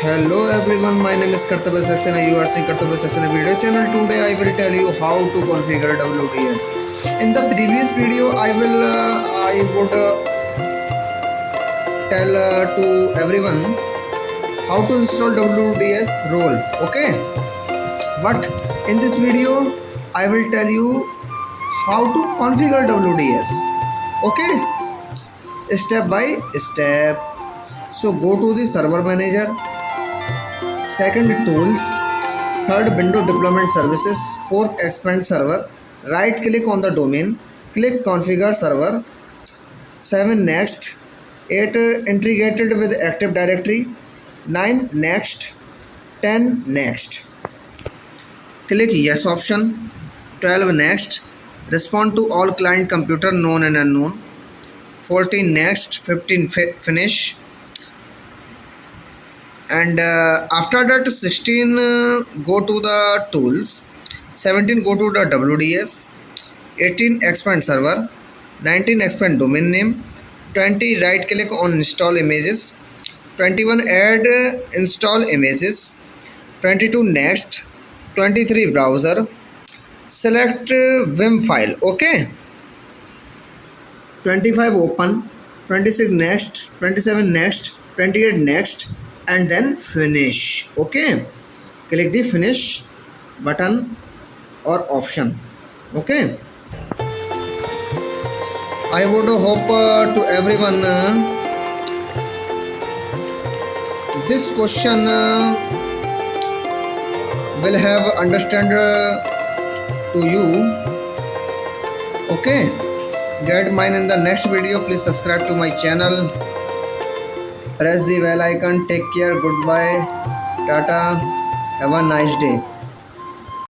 Hello everyone, my name is Kartavya Saxena. You are seeing Kartavya Saxena video channel. Today I will tell you how to configure WDS. In the previous video, I would tell to everyone how to install WDS role. Okay, but in this video, I will tell you how to configure WDS. Okay, step by step. So go to the server manager. Second, tools. Third, window deployment services. Fourth, expand server. Right click on the domain, click configure server. 7, next. 8, integrated with active directory. 9, next. 10, next. Click yes option. 12, next. Respond to all client computer known and unknown. 14, next. 15, finish. And after that 16, go to the tools. 17, go to the WDS. 18, expand server. 19, expand domain name. 20, right click on install images. 21, add install images. 22, next. 23, browser. Select vim file. Okay, 25, open. 26, next. 27, next. 28, next, and then finish. Okay, click the finish button or option. Okay, I would hope to everyone this question will have understand to you. Okay, get mine in the next video. Please subscribe to my channel, press the bell icon. Take care, goodbye, tata, have a nice day.